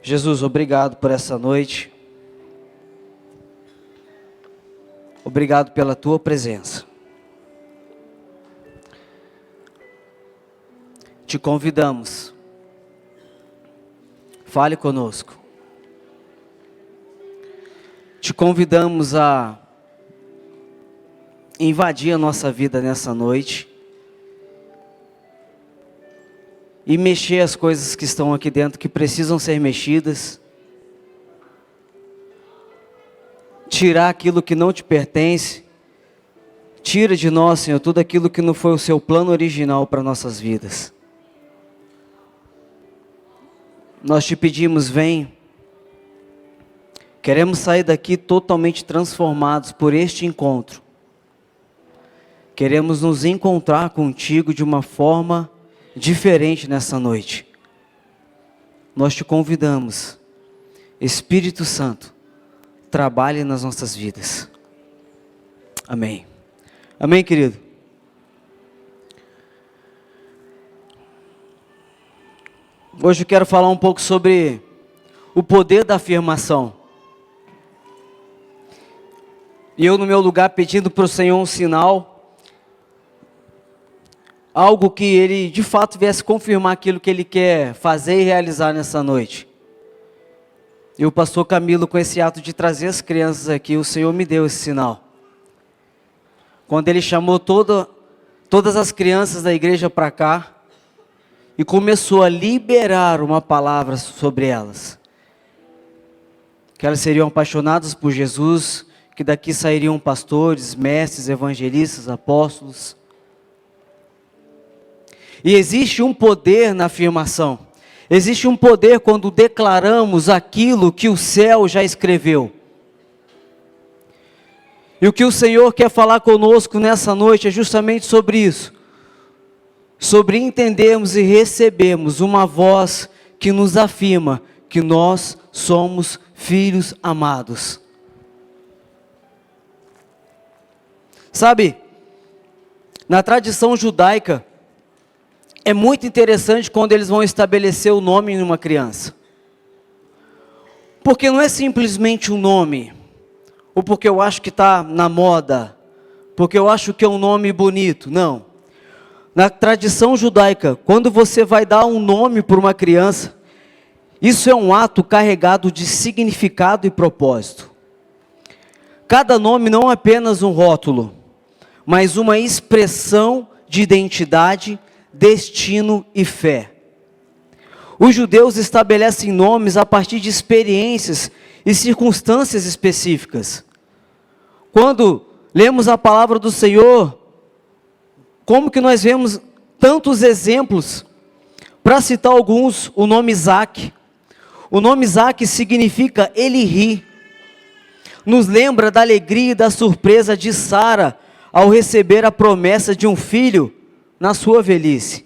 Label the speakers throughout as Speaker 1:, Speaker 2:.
Speaker 1: Jesus, obrigado por essa noite. Obrigado pela tua presença. Te convidamos. Fale conosco. Te convidamos a invadir a nossa vida nessa noite e mexer as coisas que estão aqui dentro, que precisam ser mexidas. Tirar aquilo que não te pertence. Tira de nós, Senhor, tudo aquilo que não foi o seu plano original para nossas vidas. Nós te pedimos, vem. Queremos sair daqui totalmente transformados por este encontro. Queremos nos encontrar contigo de uma forma diferente nessa noite. Nós te convidamos, Espírito Santo, trabalhe nas nossas vidas. Amém. Amém, querido? Hoje eu quero falar um pouco sobre o poder da afirmação. E eu no meu lugar pedindo para o Senhor um sinal, algo que Ele de fato viesse confirmar aquilo que Ele quer fazer e realizar nessa noite. E o pastor Camilo, com esse ato de trazer as crianças aqui, o Senhor me deu esse sinal. Quando Ele chamou todas as crianças da igreja para cá, e começou a liberar uma palavra sobre elas. Que elas seriam apaixonadas por Jesus, que daqui sairiam pastores, mestres, evangelistas, apóstolos. E existe um poder na afirmação. Existe um poder quando declaramos aquilo que o céu já escreveu. E o que o Senhor quer falar conosco nessa noite é justamente sobre isso. Sobre entendermos e recebermos uma voz que nos afirma que nós somos filhos amados. Sabe, na tradição judaica, é muito interessante quando eles vão estabelecer o nome em uma criança. Porque não é simplesmente um nome, ou porque eu acho que está na moda, porque eu acho que é um nome bonito, não. Na tradição judaica, quando você vai dar um nome para uma criança, isso é um ato carregado de significado e propósito. Cada nome não é apenas um rótulo, mas uma expressão de identidade, destino e fé. Os judeus estabelecem nomes a partir de experiências e circunstâncias específicas. Quando lemos a palavra do Senhor, como que nós vemos tantos exemplos? Para citar alguns, o nome Isaac. O nome Isaac significa ele ri. Nos lembra da alegria e da surpresa de Sara ao receber a promessa de um filho na sua velhice.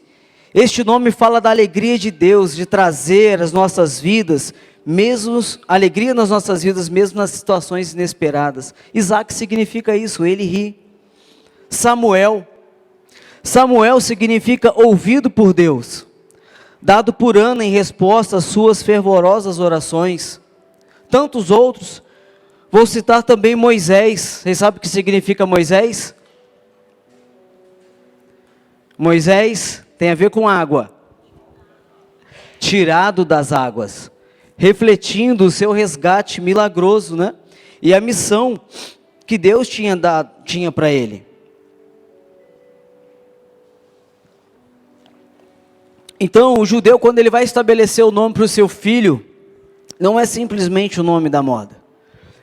Speaker 1: Este nome fala da alegria de Deus, de trazer as nossas vidas, alegria nas nossas vidas, mesmo nas situações inesperadas. Isaac significa isso, ele ri. Samuel significa ouvido por Deus, dado por Ana em resposta às suas fervorosas orações. Tantos outros, vou citar também Moisés. Vocês sabem o que significa Moisés? Moisés tem a ver com água, tirado das águas, refletindo o seu resgate milagroso, né? E a missão que Deus tinha para ele. Então, o judeu, quando ele vai estabelecer o nome para o seu filho, não é simplesmente o nome da moda,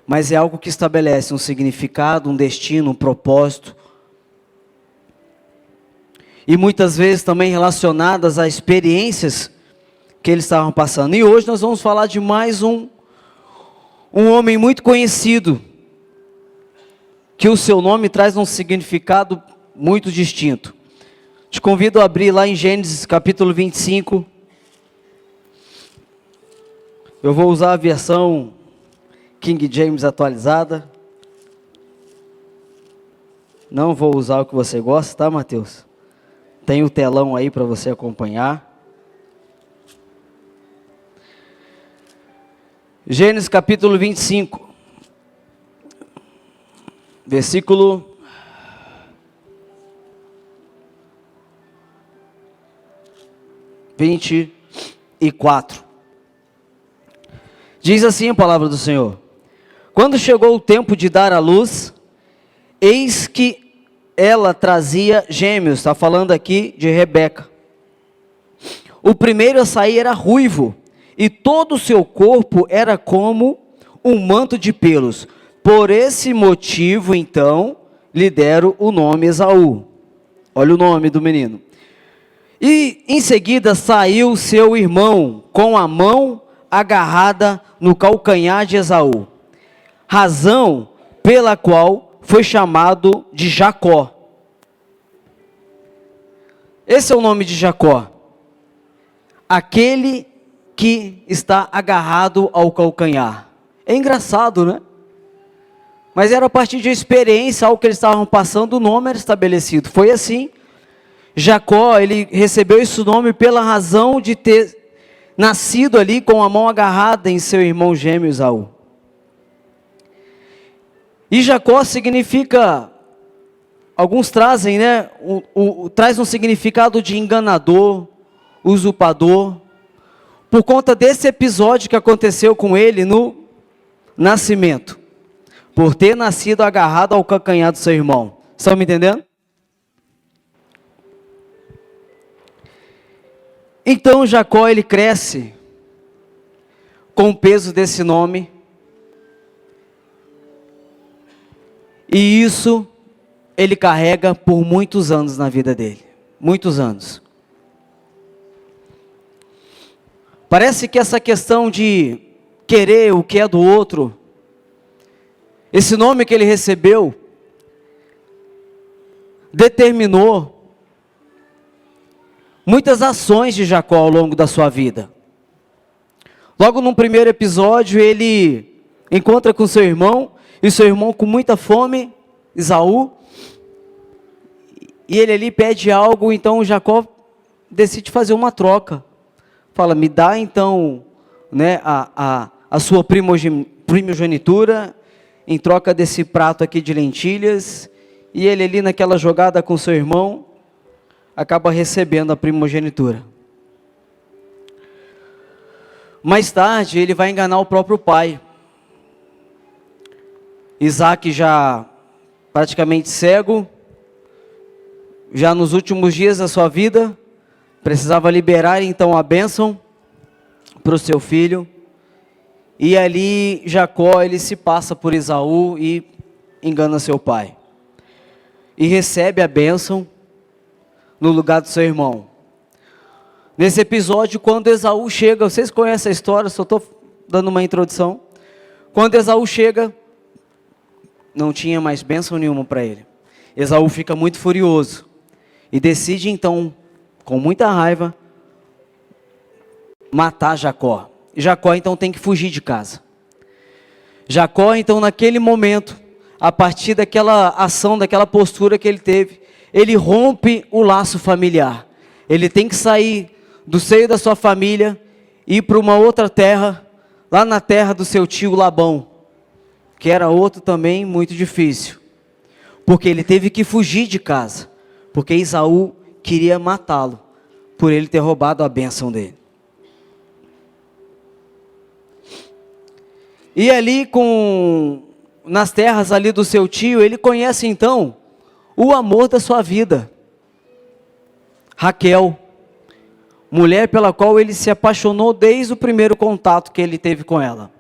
Speaker 1: mas é algo que estabelece um significado, um destino, um propósito, e muitas vezes também relacionadas a experiências que eles estavam passando. E hoje nós vamos falar de mais um homem muito conhecido, que o seu nome traz um significado muito distinto. Te convido a abrir lá em Gênesis capítulo 25. Eu vou usar a versão King James atualizada. Não vou usar o que você gosta, tá, Mateus? Tem o telão aí para você acompanhar. Gênesis capítulo 25, versículo 24. Diz assim a palavra do Senhor: quando chegou o tempo de dar à luz, eis que ela trazia gêmeos. Está falando aqui de Rebeca. O primeiro a sair era ruivo, e todo o seu corpo era como um manto de pelos. Por esse motivo, então, lhe deram o nome Esaú. Olha o nome do menino. E em seguida saiu seu irmão, com a mão agarrada no calcanhar de Esaú, razão pela qual foi chamado de Jacó. Esse é o nome de Jacó, aquele que está agarrado ao calcanhar. É engraçado, né? Mas era a partir de experiência, algo que eles estavam passando, o nome era estabelecido. Foi assim. Jacó, ele recebeu esse nome pela razão de ter nascido ali com a mão agarrada em seu irmão gêmeo Esaú. E Jacó significa, alguns trazem, né? Traz um significado de enganador, usurpador, por conta desse episódio que aconteceu com ele no nascimento, por ter nascido agarrado ao calcanhar do seu irmão. Estão me entendendo? Então Jacó, ele cresce com o peso desse nome, e isso ele carrega por muitos anos na vida dele, muitos anos. Parece que essa questão de querer o que é do outro, esse nome que ele recebeu, determinou muitas ações de Jacó ao longo da sua vida. Logo no primeiro episódio, ele encontra com seu irmão, e seu irmão com muita fome, Esaú, e ele ali pede algo, então Jacó decide fazer uma troca. Fala, me dá então, né, a sua primogenitura, em troca desse prato aqui de lentilhas, e ele ali naquela jogada com seu irmão, acaba recebendo a primogenitura. Mais tarde, ele vai enganar o próprio pai. Isaac já praticamente cego, já nos últimos dias da sua vida, precisava liberar então a bênção para o seu filho. E ali Jacó, ele se passa por Esaú e engana seu pai. E recebe a bênção no lugar do seu irmão. Nesse episódio, quando Esaú chega, vocês conhecem a história, só estou dando uma introdução. Quando Esaú chega, não tinha mais bênção nenhuma para ele. Esaú fica muito furioso e decide então, com muita raiva, matar Jacó. Jacó então tem que fugir de casa. Jacó então naquele momento, a partir daquela ação, daquela postura que ele teve, ele rompe o laço familiar. Ele tem que sair do seio da sua família, ir para uma outra terra, lá na terra do seu tio Labão, que era outro também muito difícil, porque ele teve que fugir de casa, porque Esaú queria matá-lo, por ele ter roubado a bênção dele. E ali nas terras ali do seu tio, ele conhece então o amor da sua vida, Raquel, mulher pela qual ele se apaixonou desde o primeiro contato que ele teve com ela.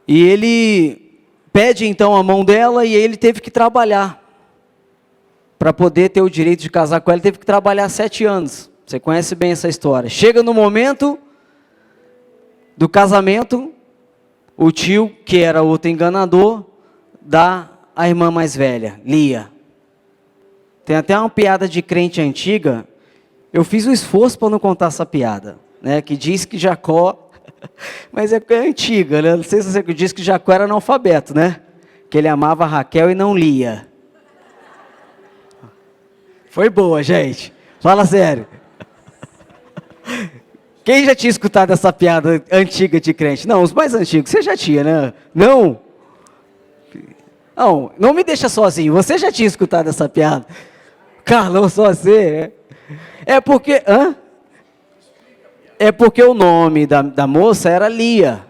Speaker 1: E ele pede então a mão dela, e ele teve que trabalhar, para poder ter o direito de casar com ela, ele teve que trabalhar 7 anos, você conhece bem essa história. Chega no momento do casamento, o tio, que era outro enganador, dá a irmã mais velha, Lia. Tem até uma piada de crente antiga, eu fiz um esforço para não contar essa piada, né, que diz que Jacó, mas é antiga, né, não sei se você diz que Jacó era analfabeto, né, que ele amava Raquel e não Lia. Foi boa, gente, fala sério. Quem já tinha escutado essa piada antiga de crente? Não, os mais antigos, você já tinha, né? Não? Não me deixa sozinho, você já tinha escutado essa piada. Carlão, só você. É porque... É porque o nome da moça era Lia,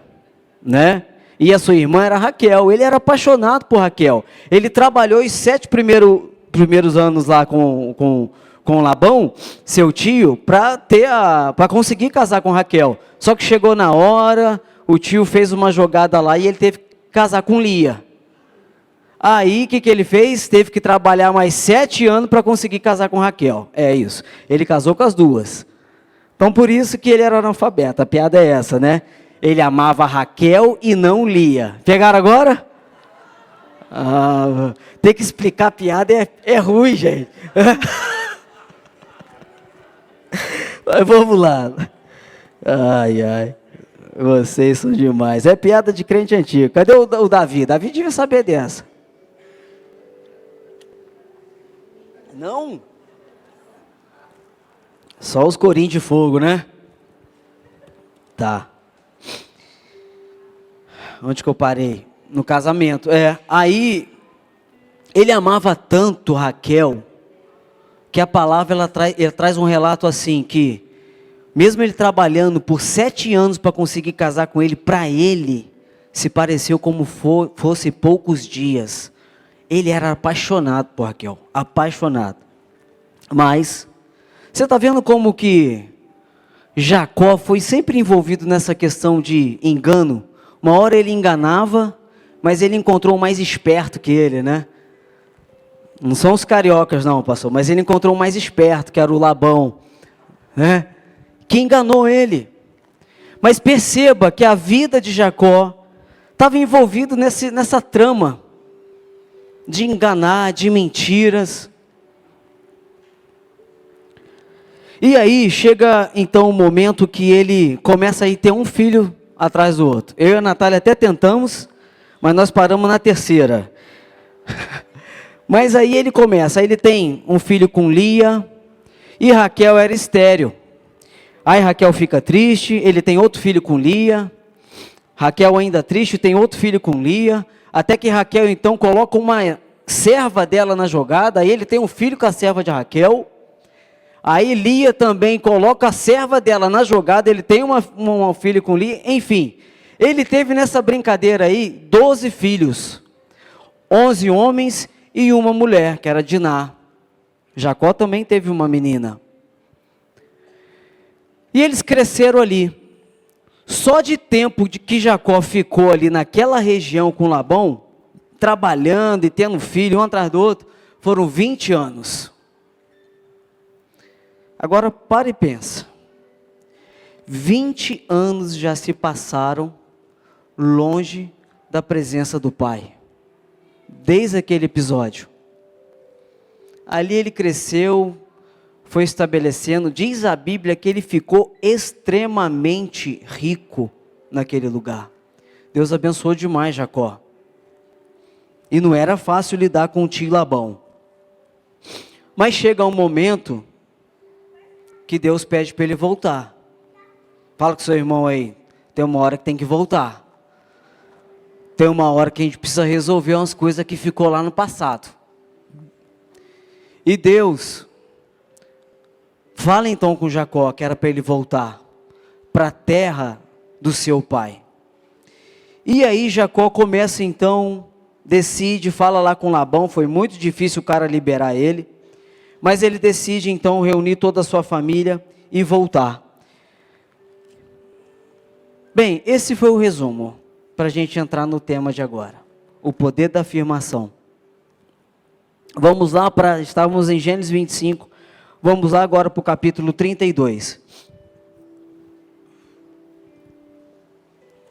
Speaker 1: né? E a sua irmã era Raquel. Ele era apaixonado por Raquel. Ele trabalhou os 7 primeiros anos lá com Labão, seu tio, para conseguir casar com Raquel. Só que chegou na hora, o tio fez uma jogada lá e ele teve que casar com Lia. Aí, o que ele fez? Teve que trabalhar mais 7 anos para conseguir casar com Raquel. É isso. Ele casou com as duas. Então, por isso que ele era analfabeto. A piada é essa, né? Ele amava Raquel e não Lia. Pegaram agora? Ter que explicar a piada é ruim, gente. Mas vamos lá. Ai. Vocês são demais. É piada de crente antigo. Cadê o Davi? Davi devia saber dessa. Não? Só os corinhos de fogo, né? Tá. Onde que eu parei? No casamento. Aí, ele amava tanto Raquel, que a palavra ela traz um relato assim, que mesmo ele trabalhando por 7 anos para conseguir casar com ele, para ele se pareceu como fosse poucos dias. Ele era apaixonado por Raquel, apaixonado. Mas, você está vendo como que Jacó foi sempre envolvido nessa questão de engano? Uma hora ele enganava, mas ele encontrou um mais esperto que ele, né? Não são os cariocas não, pastor, mas ele encontrou um mais esperto, que era o Labão, né? Que enganou ele. Mas perceba que a vida de Jacó estava envolvido nessa trama de enganar, de mentiras. E aí chega então o momento que ele começa a ter um filho atrás do outro. Eu e a Natália até tentamos, mas nós paramos na 3ª. Mas aí ele tem um filho com Lia, e Raquel era estéril. Aí Raquel fica triste, ele tem outro filho com Lia, Raquel ainda triste, tem outro filho com Lia, até que Raquel então coloca uma serva dela na jogada, aí ele tem um filho com a serva de Raquel, aí Lia também coloca a serva dela na jogada, ele tem um filho com Lia, enfim, ele teve nessa brincadeira aí 12 filhos, 11 homens e uma mulher, que era Diná. Jacó também teve uma menina. E eles cresceram ali. Só de tempo de que Jacó ficou ali naquela região com Labão, trabalhando e tendo filho um atrás do outro, foram 20 anos. Agora para e pensa. 20 anos já se passaram longe da presença do pai. Desde aquele episódio. Ali ele cresceu, foi estabelecendo, diz a Bíblia que ele ficou extremamente rico naquele lugar. Deus abençoou demais Jacó. E não era fácil lidar com o tio Labão. Mas chega um momento que Deus pede para ele voltar. Fala com seu irmão aí, tem uma hora que tem que voltar. Tem uma hora que a gente precisa resolver umas coisas que ficou lá no passado. E Deus fala então com Jacó que era para ele voltar para a terra do seu pai. E aí Jacó começa então, decide, fala lá com Labão, foi muito difícil o cara liberar ele, mas ele decide então reunir toda a sua família e voltar. Bem, esse foi o resumo, para a gente entrar no tema de agora, o poder da afirmação. Vamos lá, estávamos em Gênesis 25, vamos lá agora para o capítulo 32.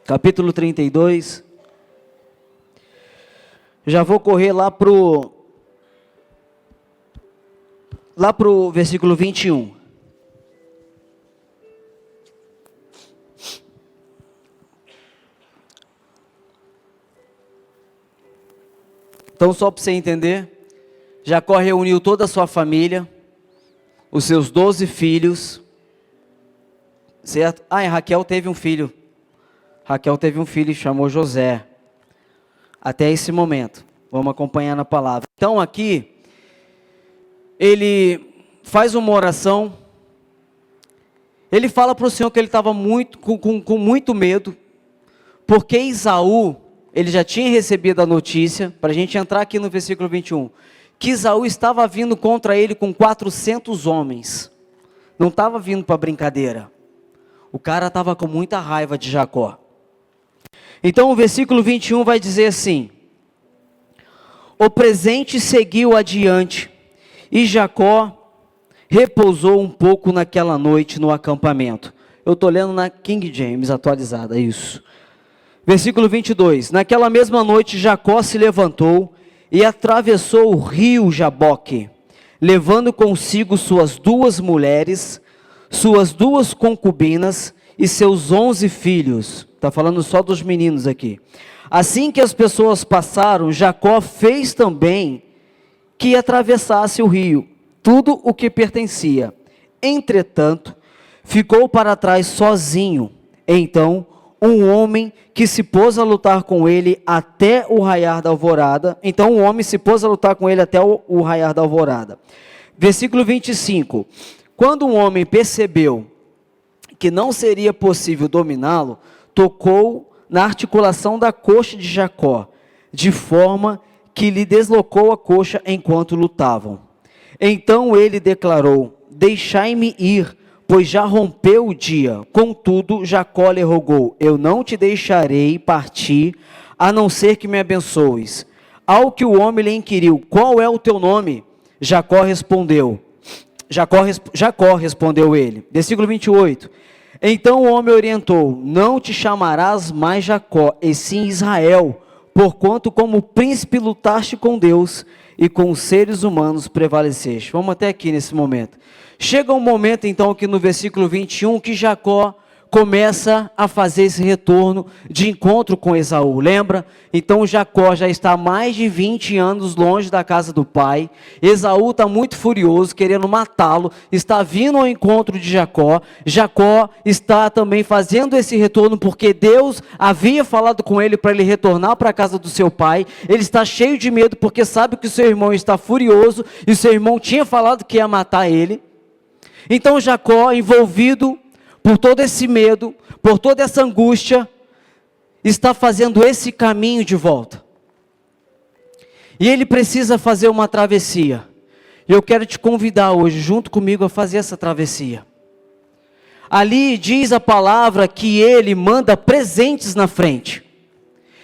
Speaker 1: Capítulo 32, já vou correr lá para o versículo 21. Então, só para você entender, Jacó reuniu toda a sua família, os seus 12 filhos, certo? E Raquel teve um filho. Raquel teve um filho e chamou José. Até esse momento. Vamos acompanhar na palavra. Então aqui, ele faz uma oração. Ele fala para o Senhor que ele estava com muito medo. Porque Esaú, ele já tinha recebido a notícia, para a gente entrar aqui no versículo 21, que Esaú estava vindo contra ele com 400 homens. Não estava vindo para brincadeira. O cara estava com muita raiva de Jacó. Então o versículo 21 vai dizer assim: o presente seguiu adiante, e Jacó repousou um pouco naquela noite no acampamento. Eu estou lendo na King James atualizada, isso. Versículo 22, naquela mesma noite Jacó se levantou e atravessou o rio Jaboque, levando consigo suas 2 mulheres, suas 2 concubinas e seus 11 filhos. Está falando só dos meninos aqui. Assim que as pessoas passaram, Jacó fez também que atravessasse o rio, tudo o que pertencia. Entretanto, ficou para trás sozinho. Então, um homem que se pôs a lutar com ele até o raiar da alvorada. Então, um homem se pôs a lutar com ele até o raiar da alvorada. Versículo 25. Quando um homem percebeu que não seria possível dominá-lo, tocou na articulação da coxa de Jacó, de forma que lhe deslocou a coxa enquanto lutavam. Então ele declarou: deixai-me ir, pois já rompeu o dia. Contudo, Jacó lhe rogou: eu não te deixarei partir, a não ser que me abençoes. Ao que o homem lhe inquiriu: qual é o teu nome? Jacó respondeu ele. Versículo 28. Então o homem orientou: não te chamarás mais Jacó, e sim Israel, porquanto como príncipe lutaste com Deus e com os seres humanos prevaleceste. Vamos até aqui nesse momento. Chega um momento então que no versículo 21 que Jacó começa a fazer esse retorno de encontro com Esaú, lembra? Então Jacó já está há mais de 20 anos longe da casa do pai. Esaú está muito furioso, querendo matá-lo, está vindo ao encontro de Jacó. Jacó está também fazendo esse retorno porque Deus havia falado com ele para ele retornar para a casa do seu pai. Ele está cheio de medo porque sabe que o seu irmão está furioso e o seu irmão tinha falado que ia matar ele. Então Jacó, envolvido por todo esse medo, por toda essa angústia, está fazendo esse caminho de volta. E ele precisa fazer uma travessia. E eu quero te convidar hoje, junto comigo, a fazer essa travessia. Ali diz a palavra que ele manda presentes na frente.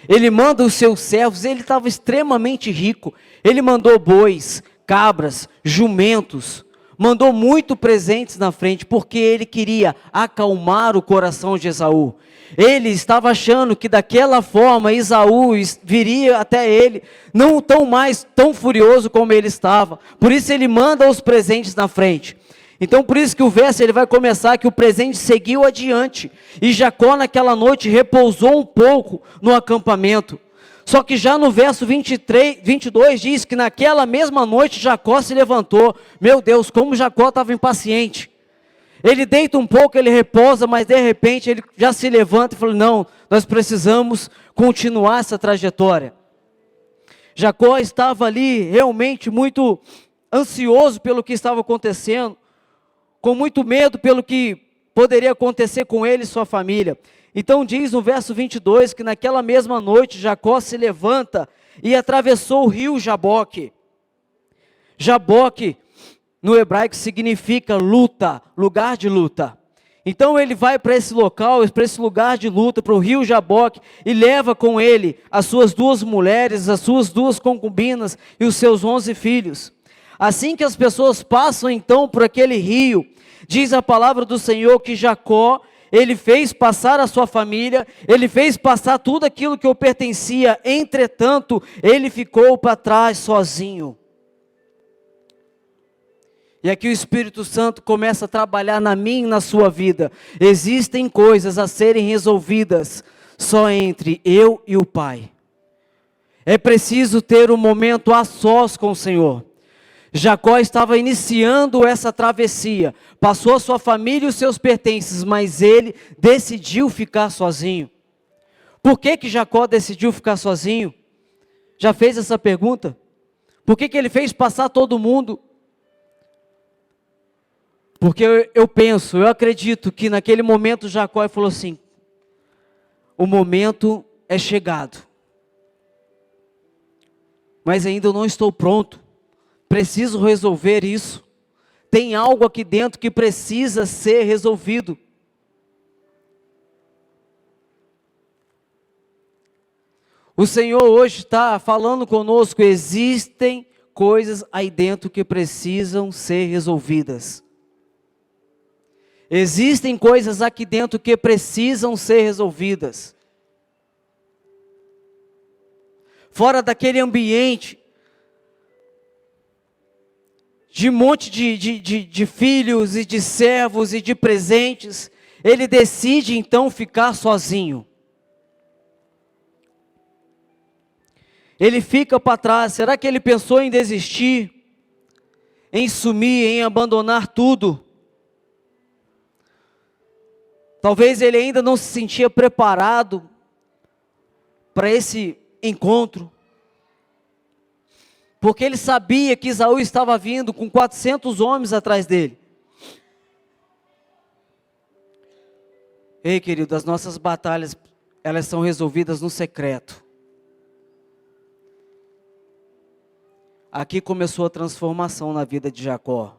Speaker 1: Ele manda os seus servos, ele estava extremamente rico. Ele mandou bois, cabras, jumentos, mandou muito presentes na frente, porque ele queria acalmar o coração de Esaú. Ele estava achando que daquela forma Esaú viria até ele, não tão furioso como ele estava. Por isso ele manda os presentes na frente. Então por isso que o verso ele vai começar que o presente seguiu adiante. E Jacó naquela noite repousou um pouco no acampamento. Só que já no verso 22 diz que naquela mesma noite Jacó se levantou. Meu Deus, como Jacó estava impaciente. Ele deita um pouco, ele repousa, mas de repente ele já se levanta e fala: não, nós precisamos continuar essa trajetória. Jacó estava ali realmente muito ansioso pelo que estava acontecendo, com muito medo pelo que poderia acontecer com ele e sua família. Então diz no verso 22 que naquela mesma noite Jacó se levanta e atravessou o rio Jaboque. Jaboque no hebraico significa luta, lugar de luta. Então ele vai para esse local, para esse lugar de luta, para o rio Jaboque, e leva com ele as suas 2 mulheres, as suas 2 concubinas e os seus 11 filhos. Assim que as pessoas passam então por aquele rio, diz a palavra do Senhor que Jacó, ele fez passar a sua família, ele fez passar tudo aquilo que o pertencia, entretanto, ele ficou para trás sozinho. E aqui o Espírito Santo começa a trabalhar na minha e na sua vida. Existem coisas a serem resolvidas só entre eu e o Pai. É preciso ter um momento a sós com o Senhor. Jacó estava iniciando essa travessia passou a sua família e os seus pertences, mas ele decidiu ficar sozinho. Por que que Jacó decidiu ficar sozinho? Já fez essa pergunta? Por que que ele fez passar todo mundo? Porque eu acredito que naquele momento Jacó falou assim: o momento é chegado, mas ainda eu não estou pronto, preciso resolver isso, tem algo aqui dentro que precisa ser resolvido. O Senhor hoje está falando conosco, existem coisas aí dentro que precisam ser resolvidas. Existem coisas aqui dentro que precisam ser resolvidas. Fora daquele ambiente de um monte de filhos e de servos e de presentes, ele decide então ficar sozinho. Ele fica para trás. Será que ele pensou em desistir? Em sumir, em abandonar tudo? Talvez ele ainda não se sentia preparado para esse encontro, porque ele sabia que Esaú estava vindo com 400 homens atrás dele. Ei, querido, as nossas batalhas, elas são resolvidas no secreto. Aqui começou a transformação na vida de Jacó.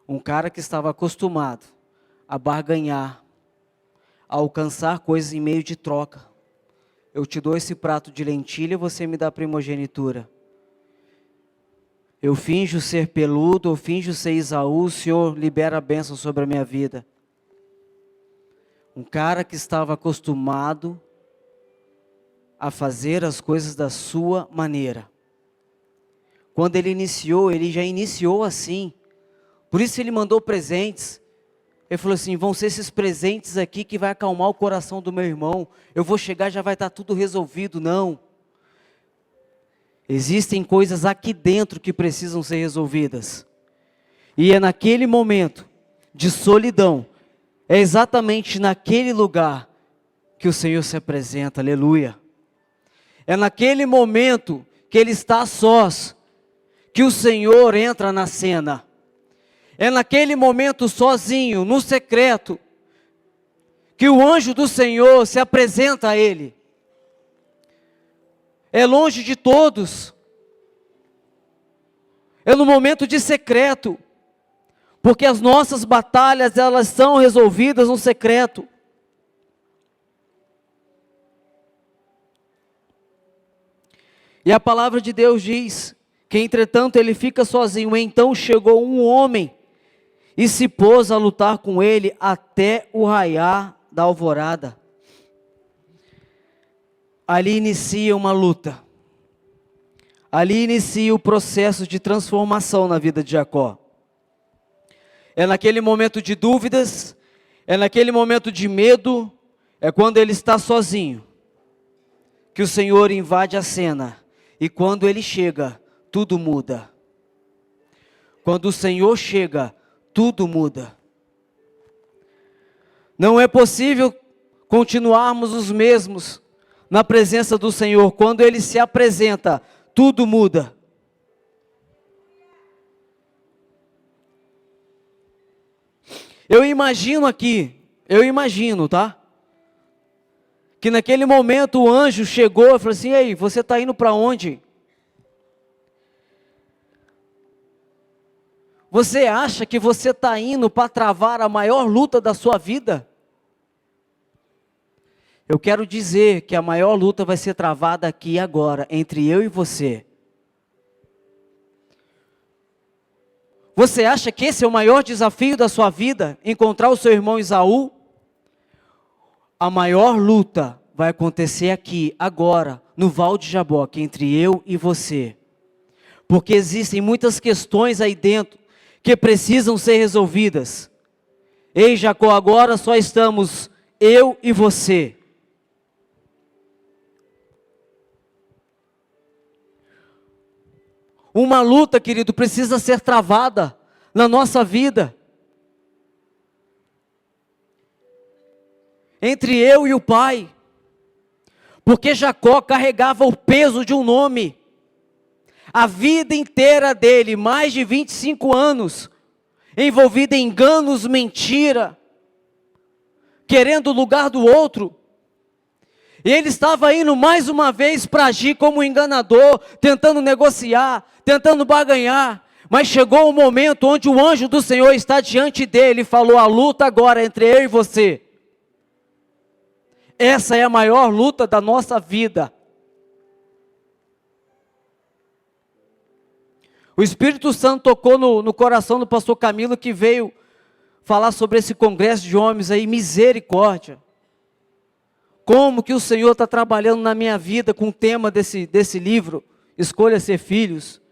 Speaker 1: Um cara que estava acostumado a barganhar, a alcançar coisas em meio de troca. Eu te dou esse prato de lentilha e você me dá a primogenitura. Eu finjo ser peludo, eu finjo ser Esaú, o Senhor libera a bênção sobre a minha vida. Um cara que estava acostumado a fazer as coisas da sua maneira. Quando ele iniciou, ele já iniciou assim. Por isso ele mandou presentes. Ele falou assim: vão ser esses presentes aqui que vai acalmar o coração do meu irmão. Eu vou chegar, já vai estar tudo resolvido. Não. Existem coisas aqui dentro que precisam ser resolvidas. E é naquele momento de solidão, é exatamente naquele lugar que o Senhor se apresenta. Aleluia. É naquele momento que ele está a sós, que o Senhor entra na cena. É naquele momento sozinho, no secreto, que o anjo do Senhor se apresenta a ele. É longe de todos. É no momento de secreto. Porque as nossas batalhas, elas são resolvidas no secreto. E a palavra de Deus diz que entretanto ele fica sozinho. Então chegou um homem e se pôs a lutar com ele até o raiar da alvorada. Ali inicia uma luta. Ali inicia o processo de transformação na vida de Jacó. É naquele momento de dúvidas, é naquele momento de medo, é quando ele está sozinho, que o Senhor invade a cena. E quando ele chega, tudo muda. Quando o Senhor chega, tudo muda. Não é possível continuarmos os mesmos na presença do Senhor. Quando Ele se apresenta, tudo muda. Eu imagino, tá? Que naquele momento o anjo chegou e falou assim: ei, você está indo para onde? Você acha que você está indo para travar a maior luta da sua vida? Eu quero dizer que a maior luta vai ser travada aqui e agora, entre eu e você. Você acha que esse é o maior desafio da sua vida? Encontrar o seu irmão Esaú? A maior luta vai acontecer aqui, agora, no Val de Jaboque, entre eu e você. Porque existem muitas questões aí dentro que precisam ser resolvidas. Ei, Jacó, agora só estamos eu e você. Uma luta, querido, precisa ser travada. na nossa vida. Entre eu e o pai. Porque Jacó carregava o peso de um nome. A vida inteira dele, mais de 25 anos, envolvido em enganos, mentira, querendo o lugar do outro. E ele estava indo mais uma vez para agir como enganador, tentando negociar, tentando barganhar. Mas chegou o momento onde o anjo do Senhor está diante dele e falou: a luta agora é entre eu e você. Essa é a maior luta da nossa vida. O Espírito Santo tocou no coração do pastor Camilo, que veio falar sobre esse congresso de homens aí, misericórdia. Como que o Senhor está trabalhando na minha vida com o tema desse livro, Escolha Ser Filhos.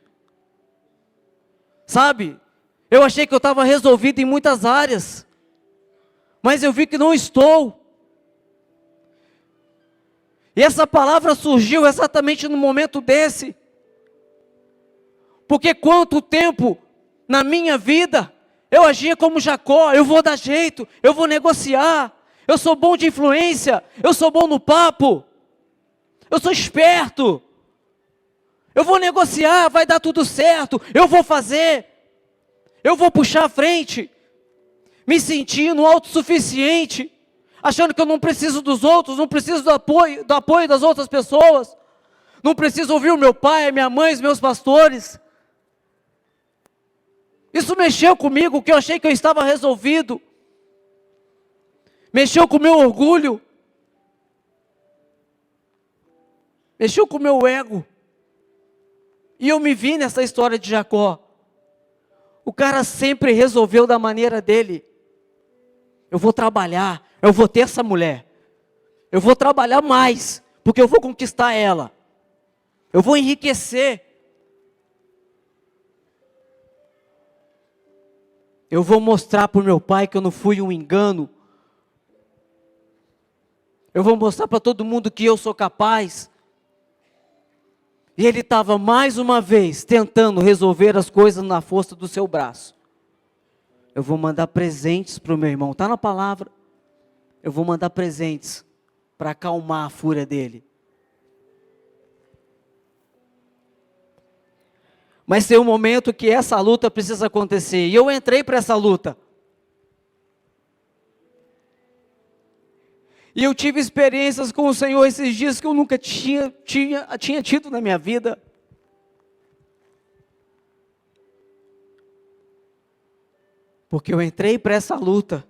Speaker 1: Sabe, eu achei que eu estava resolvido em muitas áreas, mas eu vi que não estou. E essa palavra surgiu exatamente no momento desse. Porque quanto tempo na minha vida eu agia como Jacó: eu vou dar jeito, eu vou negociar, eu sou bom de influência, eu sou bom no papo, eu sou esperto, eu vou negociar, vai dar tudo certo, eu vou fazer, eu vou puxar a frente, me sentindo autossuficiente, achando que eu não preciso dos outros, não preciso do apoio das outras pessoas, não preciso ouvir o meu pai, a minha mãe, os meus pastores. Isso mexeu comigo, que eu achei que eu estava resolvido. Mexeu com o meu orgulho. Mexeu com o meu ego. E eu me vi nessa história de Jacó. O cara sempre resolveu da maneira dele. Eu vou trabalhar, eu vou ter essa mulher. Eu vou trabalhar mais, porque eu vou conquistar ela. Eu vou enriquecer. Eu vou mostrar para o meu pai que eu não fui um engano. Eu vou mostrar para todo mundo que eu sou capaz. E ele estava mais uma vez tentando resolver as coisas na força do seu braço. Eu vou mandar presentes para o meu irmão. Está na palavra. Eu vou mandar presentes para acalmar a fúria dele. Mas tem um momento que essa luta precisa acontecer. E eu entrei para essa luta. E eu tive experiências com o Senhor esses dias que eu nunca tinha tido na minha vida. Porque eu entrei para essa luta.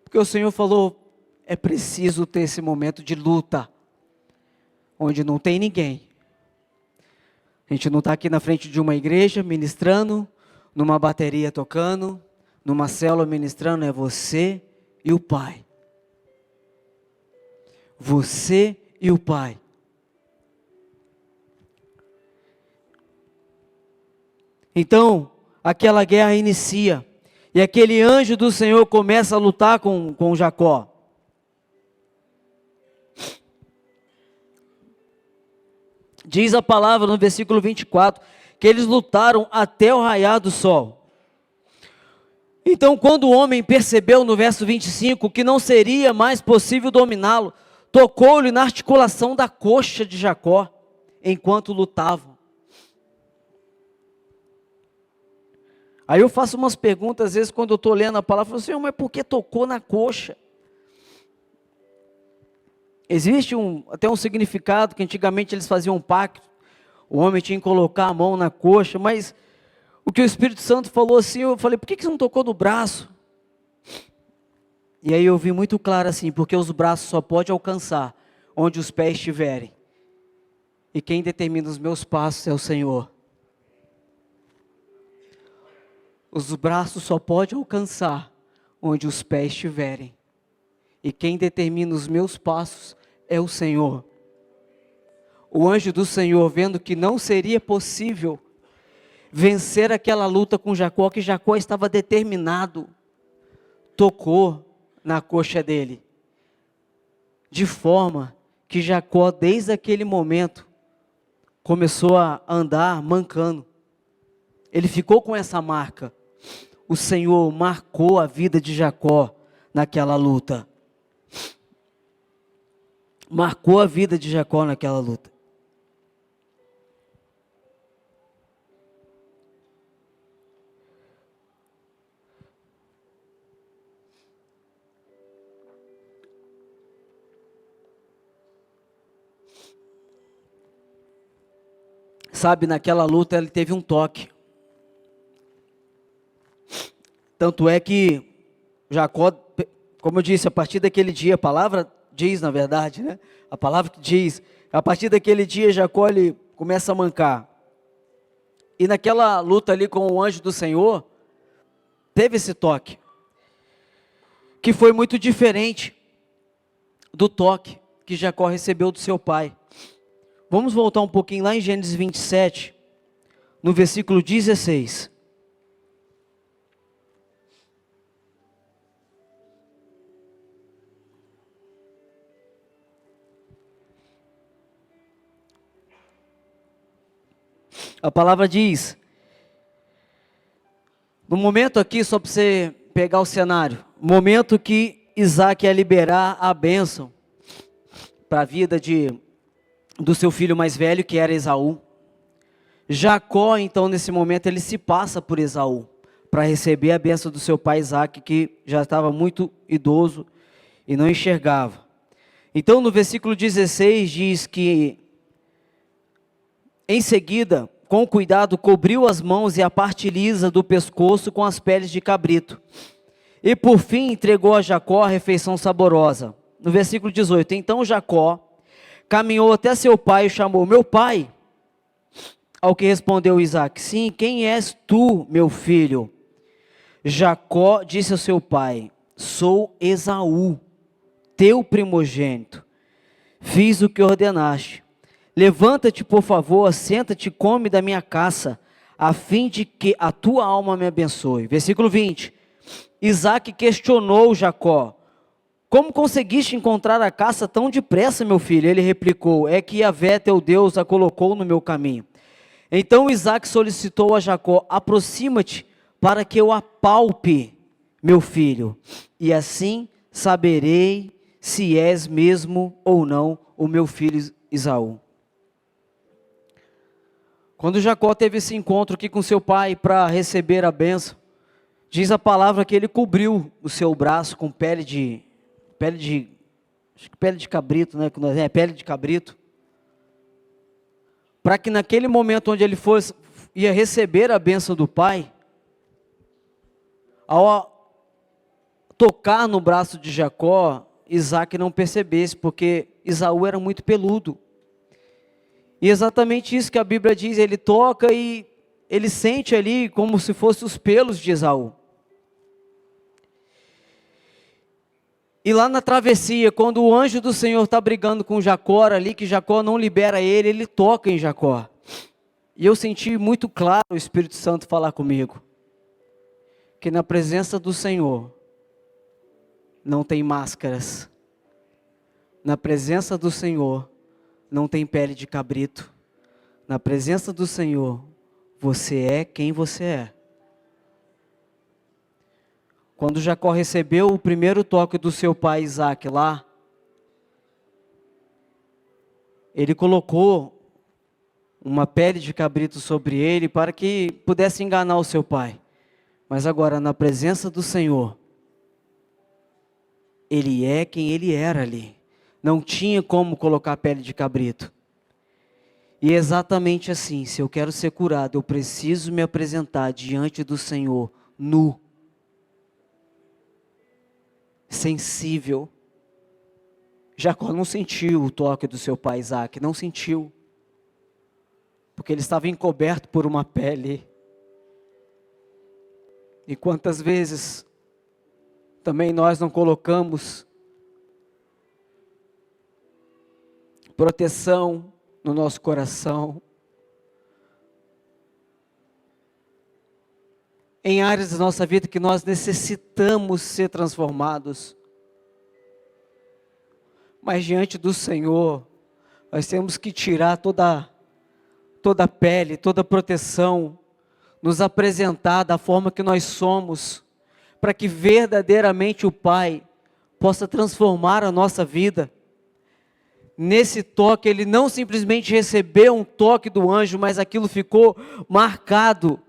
Speaker 1: Porque o Senhor falou: é preciso ter esse momento de luta. Onde não tem ninguém. A gente não está aqui na frente de uma igreja ministrando, numa bateria tocando, numa célula ministrando, é você e o Pai. Você e o Pai. Então, aquela guerra inicia, e aquele anjo do Senhor começa a lutar com Jacó. Diz a palavra no versículo 24, que eles lutaram até o raiar do sol. Então, quando o homem percebeu no verso 25 que não seria mais possível dominá-lo, tocou-lhe na articulação da coxa de Jacó, enquanto lutavam. Aí eu faço umas perguntas, às vezes, quando eu estou lendo a palavra, eu falo: Senhor, mas por que tocou na coxa? Existe até um significado que antigamente eles faziam um pacto, o homem tinha que colocar a mão na coxa, mas o que o Espírito Santo falou assim, eu falei: por que você não tocou no braço? E aí eu vi muito claro assim: porque os braços só podem alcançar onde os pés estiverem, e quem determina os meus passos é o Senhor. Os braços só podem alcançar onde os pés estiverem, e quem determina os meus passos é o Senhor. O anjo do Senhor, vendo que não seria possível vencer aquela luta com Jacó, que Jacó estava determinado, tocou na coxa dele, de forma que Jacó, desde aquele momento, começou a andar mancando. Ele ficou com essa marca. o Senhor marcou a vida de Jacó naquela luta. Marcou a vida de Jacó naquela luta. Sabe, naquela luta ele teve um toque. Tanto é que Jacó, como eu disse, a partir daquele dia, a palavra diz, na verdade, né? A palavra que diz, a partir daquele dia Jacó ele começa a mancar. E naquela luta ali com o anjo do Senhor, teve esse toque, que foi muito diferente do toque que Jacó recebeu do seu pai. Vamos voltar um pouquinho lá em Gênesis 27, no versículo 16. A palavra diz, no momento aqui, só para você pegar o cenário, momento que Isaac ia liberar a bênção para a vida do seu filho mais velho, que era Esaú. Jacó, então, nesse momento, ele se passa por Esaú, para receber a bênção do seu pai Isaac, que já estava muito idoso e não enxergava. Então, no versículo 16, diz que, em seguida, com cuidado, cobriu as mãos e a parte lisa do pescoço com as peles de cabrito. E, por fim, entregou a Jacó a refeição saborosa. No versículo 18, então Jacó caminhou até seu pai e chamou, meu pai. Ao que respondeu Isaac, sim, quem és tu, meu filho? Jacó disse ao seu pai, sou Esaú, teu primogênito. Fiz o que ordenaste. Levanta-te, por favor, assenta-te e come da minha caça, a fim de que a tua alma me abençoe. Versículo 20. Isaac questionou Jacó, como conseguiste encontrar a caça tão depressa, meu filho? Ele replicou, é que Yahvé, teu Deus, a colocou no meu caminho. Então Isaac solicitou a Jacó, aproxima-te para que eu apalpe, meu filho, e assim saberei se és mesmo ou não o meu filho Esaú. Quando Jacó teve esse encontro aqui com seu pai para receber a bênção, diz a palavra que ele cobriu o seu braço com pele de cabrito, né? Pele de cabrito. Para que naquele momento onde ele ia receber a bênção do pai, ao tocar no braço de Jacó, Isaac não percebesse, porque Esaú era muito peludo. E exatamente isso que a Bíblia diz, ele toca e ele sente ali como se fossem os pelos de Esaú. E lá na travessia, quando o anjo do Senhor está brigando com Jacó ali, que Jacó não libera ele, ele toca em Jacó. E eu senti muito claro o Espírito Santo falar comigo, que na presença do Senhor não tem máscaras. Na presença do Senhor não tem pele de cabrito. Na presença do Senhor, você é quem você é. Quando Jacó recebeu o primeiro toque do seu pai Isaac lá, ele colocou uma pele de cabrito sobre ele para que pudesse enganar o seu pai. Mas agora, na presença do Senhor, ele é quem ele era ali. Não tinha como colocar pele de cabrito. E é exatamente assim, se eu quero ser curado, eu preciso me apresentar diante do Senhor nu, sensível. Jacó não sentiu o toque do seu pai Isaac, não sentiu, porque ele estava encoberto por uma pele. E quantas vezes também nós não colocamos proteção no nosso coração, em áreas da nossa vida que nós necessitamos ser transformados. Mas diante do Senhor, nós temos que tirar toda a pele, toda a proteção nos apresentar da forma que nós somos, para que verdadeiramente o Pai possa transformar a nossa vida. Nesse toque, ele não simplesmente recebeu um toque do anjo, mas aquilo ficou marcado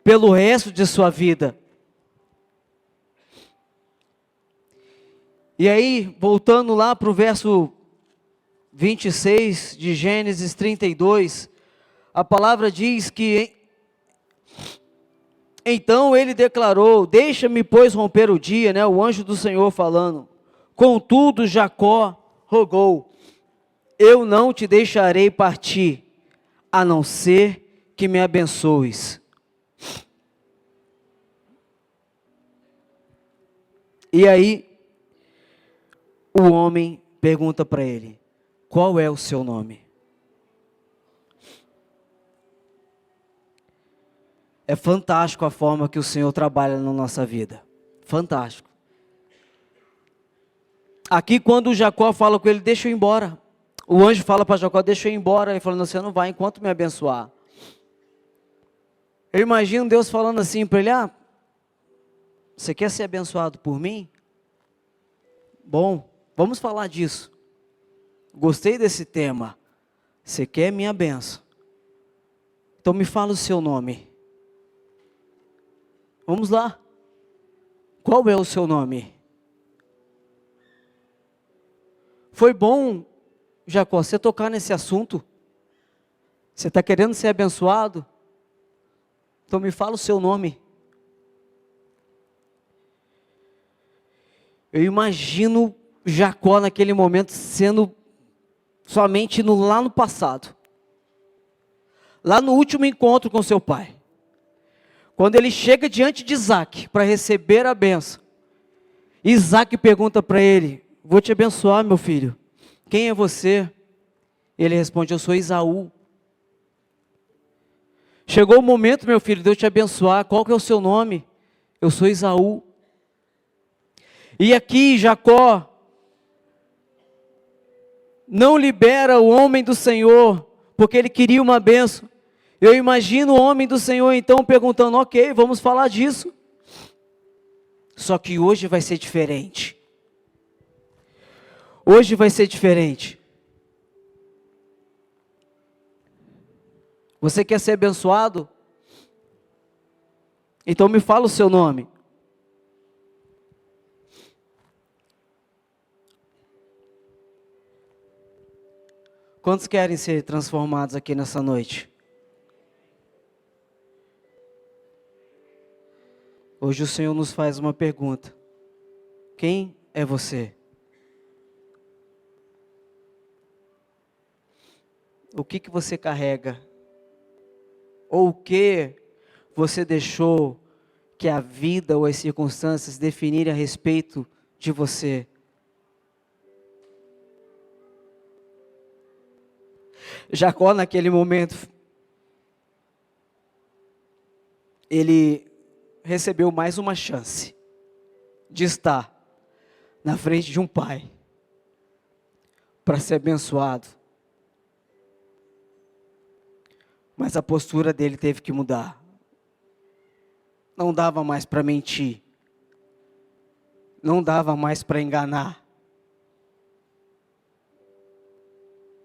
Speaker 1: pelo resto de sua vida. E aí, voltando lá para o verso 26 de Gênesis 32, a palavra diz que então ele declarou: deixa-me, pois, romper o dia, né? O anjo do Senhor falando. Contudo, Jacó rogou: eu não te deixarei partir, a não ser que me abençoes. E aí, o homem pergunta para ele: qual é o seu nome? É fantástico a forma que o Senhor trabalha na nossa vida. Fantástico. Aqui, quando Jacó fala com ele: deixa eu ir embora. O anjo fala para Jacó: deixa eu ir embora. Ele falando: você não vai enquanto me abençoar. Eu imagino Deus falando assim para ele: ah, você quer ser abençoado por mim? Bom, vamos falar disso. Gostei desse tema. Você quer minha bênção? Então me fala o seu nome. Vamos lá. Qual é o seu nome? Foi bom, Jacó, você tocar nesse assunto? Você está querendo ser abençoado? Então me fala o seu nome. Eu imagino Jacó naquele momento sendo somente lá no passado. Lá no último encontro com seu pai. Quando ele chega diante de Isaac para receber a bênção. Isaac pergunta para ele: vou te abençoar, meu filho. Quem é você? Ele responde: eu sou Esaú. Chegou o momento, meu filho, de eu te abençoar. Qual que é o seu nome? Eu sou Esaú. E aqui Jacó não libera o homem do Senhor, porque ele queria uma bênção. Eu imagino o homem do Senhor então perguntando: ok, vamos falar disso. Só que hoje vai ser diferente. Hoje vai ser diferente. Você quer ser abençoado? Então me fala o seu nome. Quantos querem ser transformados aqui nessa noite? Hoje o Senhor nos faz uma pergunta: quem é você? O que você carrega? Ou o que você deixou que a vida ou as circunstâncias definirem a respeito de você? Jacó, naquele momento, ele recebeu mais uma chance de estar na frente de um pai para ser abençoado. Mas a postura dele teve que mudar. Não dava mais para mentir. Não dava mais para enganar.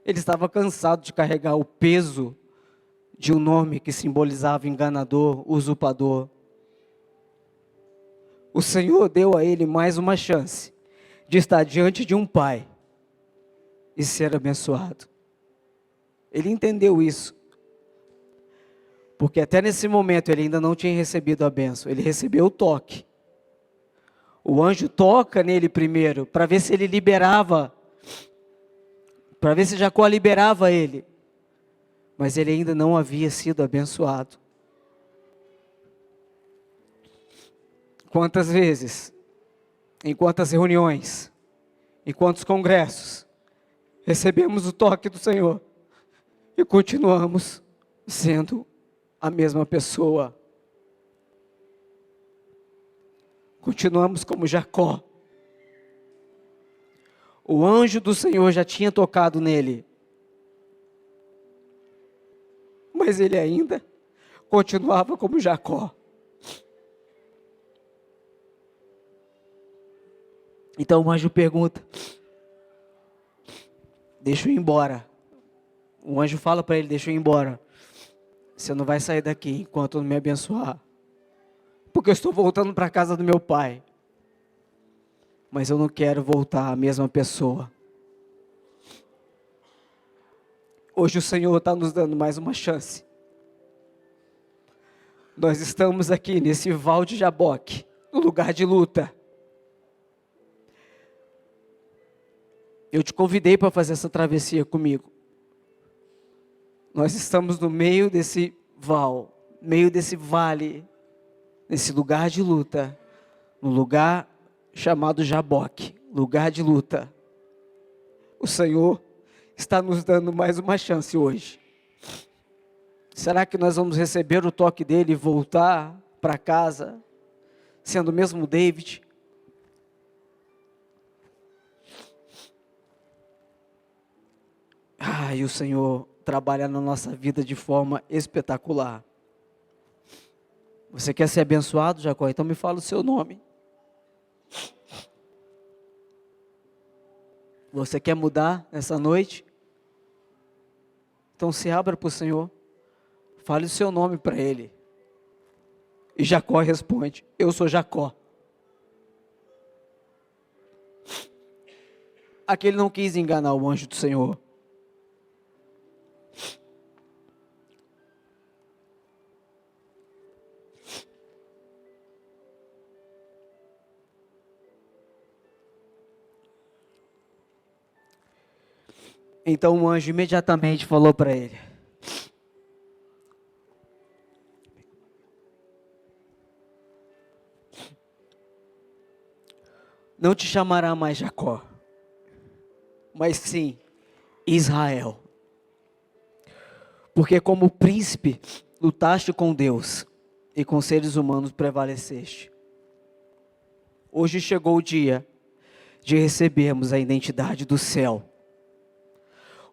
Speaker 1: Ele estava cansado de carregar o peso de um nome que simbolizava enganador, usurpador. O Senhor deu a ele mais uma chance de estar diante de um pai e ser abençoado. Ele entendeu isso. Porque até nesse momento ele ainda não tinha recebido a bênção. Ele recebeu o toque. O anjo toca nele primeiro, para ver se ele liberava, para ver se Jacó liberava ele. Mas ele ainda não havia sido abençoado. Quantas vezes, em quantas reuniões, em quantos congressos, recebemos o toque do Senhor e continuamos sendo a mesma pessoa. Continuamos como Jacó. O anjo do Senhor já tinha tocado nele. Mas ele ainda continuava como Jacó. Então o anjo pergunta: deixa eu ir embora. O anjo fala para ele: deixa eu ir embora. Você não vai sair daqui enquanto não me abençoar. Porque eu estou voltando para a casa do meu pai. Mas eu não quero voltar a mesma pessoa. Hoje o Senhor está nos dando mais uma chance. Nós estamos aqui nesse val de Jaboque, no lugar de luta. Eu te convidei para fazer essa travessia comigo. Nós estamos no meio desse val, meio desse vale, nesse lugar de luta, no lugar chamado Jaboque, lugar de luta. O Senhor está nos dando mais uma chance hoje. Será que nós vamos receber o toque dele e voltar para casa, sendo o mesmo David? E o Senhor trabalha na nossa vida de forma espetacular. Você quer ser abençoado, Jacó? Então me fala o seu nome. Você quer mudar nessa noite? Então se abra para o Senhor. Fale o seu nome para Ele. E Jacó responde: eu sou Jacó. Aquele não quis enganar o anjo do Senhor. Então o anjo imediatamente falou para ele: não te chamará mais Jacó, mas sim Israel. Porque como príncipe lutaste com Deus e com seres humanos prevaleceste. Hoje chegou o dia de recebermos a identidade do céu.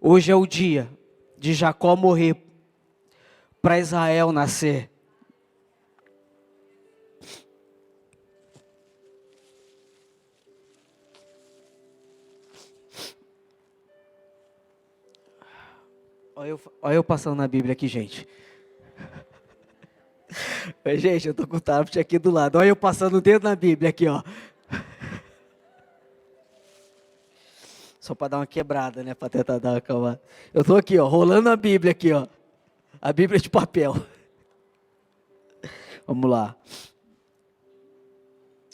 Speaker 1: Hoje é o dia de Jacó morrer para Israel nascer. Olha eu passando na Bíblia aqui, gente. Gente, eu tô com o tablet aqui do lado. Olha eu passando o dedo na Bíblia aqui, ó. Só para dar uma quebrada, né? Para tentar dar uma acalmada. Eu tô aqui, ó, rolando a Bíblia aqui, ó. A Bíblia de papel. Vamos lá.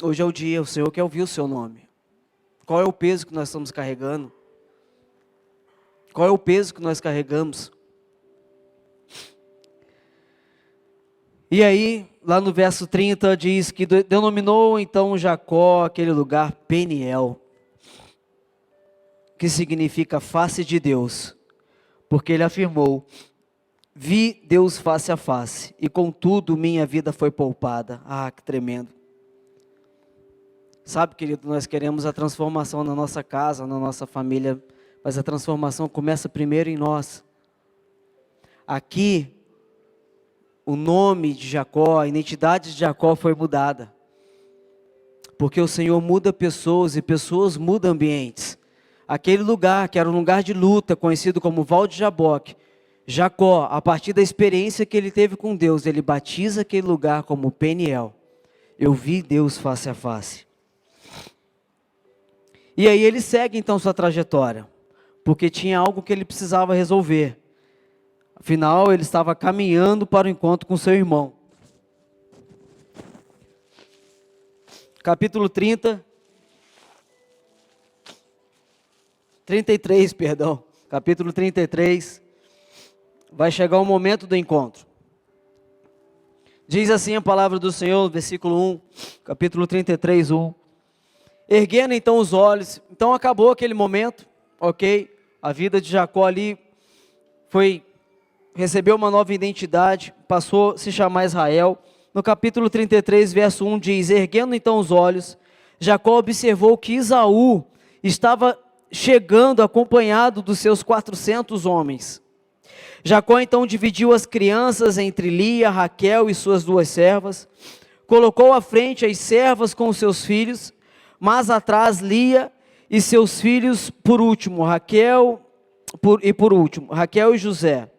Speaker 1: Hoje é o dia, o Senhor quer ouvir o seu nome. Qual é o peso que nós estamos carregando? Qual é o peso que nós carregamos? E aí, lá no verso 30 diz que denominou então Jacó aquele lugar Peniel, que significa face de Deus, porque ele afirmou: vi Deus face a face, e contudo minha vida foi poupada. Que tremendo. Sabe, querido, nós queremos a transformação na nossa casa, na nossa família, mas a transformação começa primeiro em nós. Aqui, o nome de Jacó, a identidade de Jacó foi mudada, porque o Senhor muda pessoas e pessoas mudam ambientes. Aquele lugar que era um lugar de luta, conhecido como Val de Jaboque, Jacó, a partir da experiência que ele teve com Deus, ele batiza aquele lugar como Peniel. Eu vi Deus face a face. E aí ele segue então sua trajetória, porque tinha algo que ele precisava resolver. Afinal, ele estava caminhando para o encontro com seu irmão. Capítulo 33, perdão. Capítulo 33. Vai chegar o momento do encontro. Diz assim a palavra do Senhor, versículo 1, capítulo 33, 1. Erguendo então os olhos, então acabou aquele momento, ok? A vida de Jacó ali recebeu uma nova identidade, passou a se chamar Israel. No capítulo 33, verso 1 diz: erguendo então os olhos, Jacó observou que Esaú estava chegando acompanhado dos seus 400 homens. Jacó então dividiu as crianças entre Lia, Raquel e suas 2 servas, colocou à frente as servas com os seus filhos, mas atrás Lia e seus filhos por último, Raquel e José.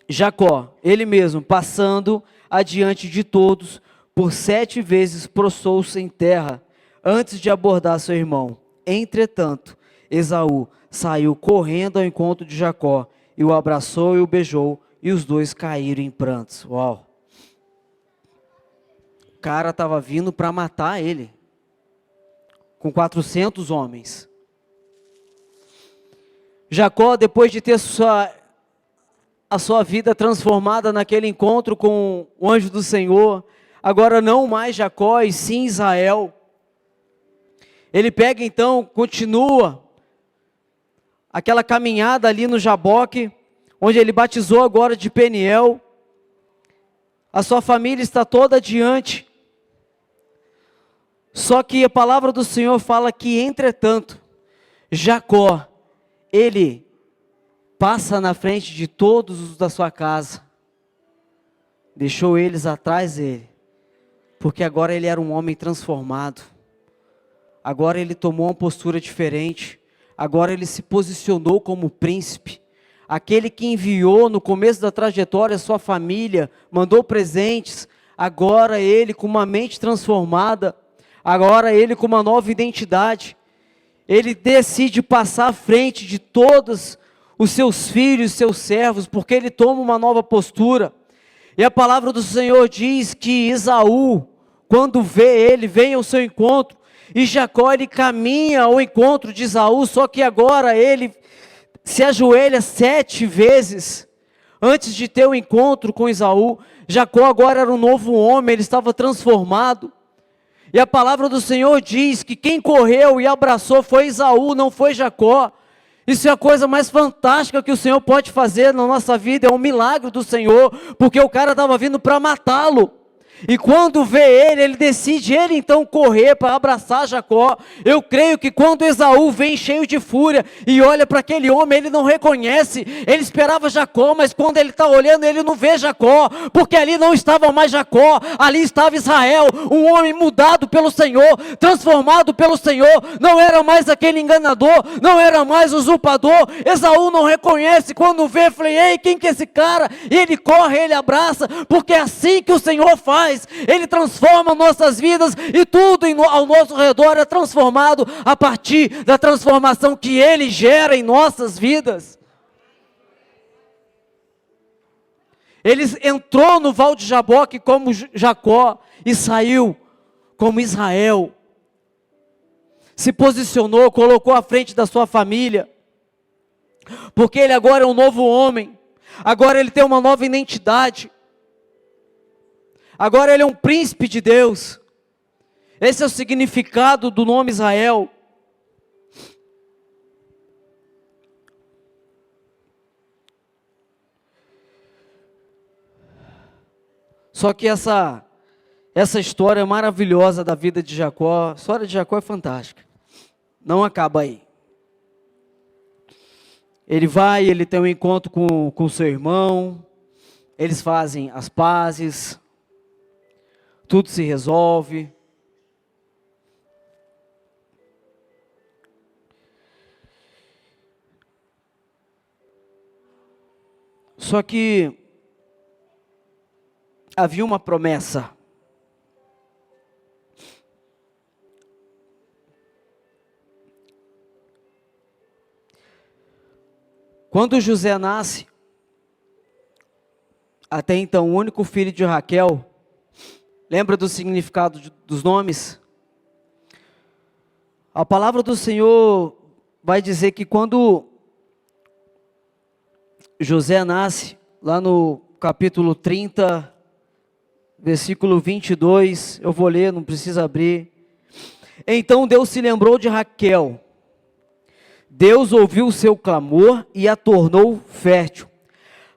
Speaker 1: Jacó, ele mesmo, passando adiante de todos, por 7 vezes prostrou-se em terra, antes de abordar seu irmão. Entretanto, Esaú saiu correndo ao encontro de Jacó, e o abraçou e o beijou, e os 2 caíram em prantos. Uau! O cara estava vindo para matar ele, com 400 homens. Jacó, depois de ter a sua vida transformada naquele encontro com o anjo do Senhor, agora não mais Jacó e sim Israel. Ele pega então, continua aquela caminhada ali no Jaboque, onde ele batizou agora de Peniel. A sua família está toda adiante. Só que a palavra do Senhor fala que, entretanto, Jacó, ele passa na frente de todos os da sua casa, deixou eles atrás dele, porque agora ele era um homem transformado, agora ele tomou uma postura diferente, agora ele se posicionou como príncipe, aquele que enviou no começo da trajetória a sua família, mandou presentes, agora ele com uma mente transformada, agora ele com uma nova identidade, ele decide passar à frente de todos os seus filhos, seus servos, porque ele toma uma nova postura. E a palavra do Senhor diz que Esaú, quando vê ele, vem ao seu encontro, e Jacó ele caminha ao encontro de Esaú, só que agora ele se ajoelha 7 vezes, antes de ter o encontro com Esaú. Jacó agora era um novo homem, ele estava transformado, e a palavra do Senhor diz que quem correu e abraçou foi Esaú, não foi Jacó. Isso é a coisa mais fantástica que o Senhor pode fazer na nossa vida, é um milagre do Senhor, porque o cara estava vindo para matá-lo, e quando vê ele decide ele então correr para abraçar Jacó. Eu creio que quando Esaú vem cheio de fúria, e olha para aquele homem, ele não reconhece, ele esperava Jacó, mas quando ele está olhando, ele não vê Jacó, porque ali não estava mais Jacó, ali estava Israel, um homem mudado pelo Senhor, transformado pelo Senhor, não era mais aquele enganador, não era mais usurpador. Esaú não reconhece, quando vê, falei, ei, quem que é esse cara? E ele corre, ele abraça, porque é assim que o Senhor faz, ele transforma nossas vidas, e tudo ao nosso redor é transformado, a partir da transformação que ele gera em nossas vidas. Ele entrou no Val de Jaboque como Jacó, e saiu como Israel, se posicionou, colocou à frente da sua família, porque ele agora é um novo homem, agora ele tem uma nova identidade, agora ele é um príncipe de Deus. Esse é o significado do nome Israel. Só que essa história maravilhosa da vida de Jacó, a história de Jacó é fantástica, não acaba aí. Ele vai, ele tem um encontro com seu irmão, eles fazem as pazes, tudo se resolve. Só que havia uma promessa. Quando José nasce, até então o único filho de Raquel, lembra do significado dos nomes? A palavra do Senhor vai dizer que quando José nasce, lá no capítulo 30, versículo 22, eu vou ler, não precisa abrir. Então Deus se lembrou de Raquel. Deus ouviu o seu clamor e a tornou fértil.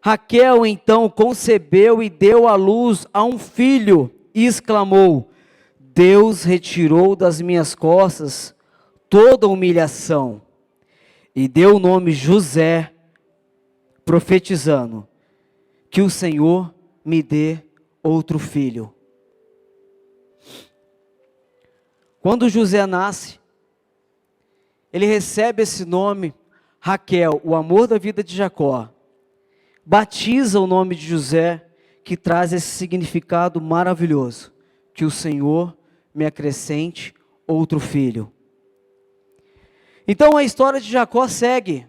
Speaker 1: Raquel então concebeu e deu à luz a um filho, e exclamou: Deus retirou das minhas costas toda humilhação, e deu o nome José profetizando que o Senhor me dê outro filho. Quando José nasce, ele recebe esse nome, Raquel, o amor da vida de Jacó. Batiza o nome de José, que traz esse significado maravilhoso, que o Senhor me acrescente outro filho. Então a história de Jacó segue.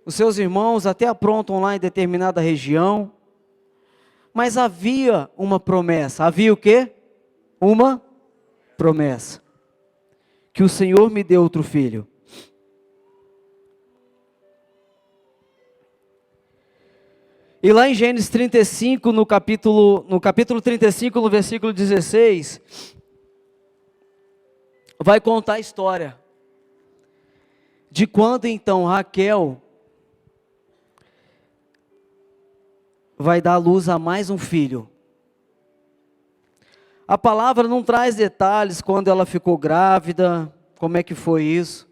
Speaker 1: Os seus irmãos até aprontam lá em determinada região, mas havia uma promessa. Havia o quê? Uma promessa. Que o Senhor me dê outro filho. E lá em Gênesis 35, no capítulo 35, no versículo 16, vai contar a história de quando então Raquel vai dar luz a mais um filho. A palavra não traz detalhes quando ela ficou grávida, como é que foi isso.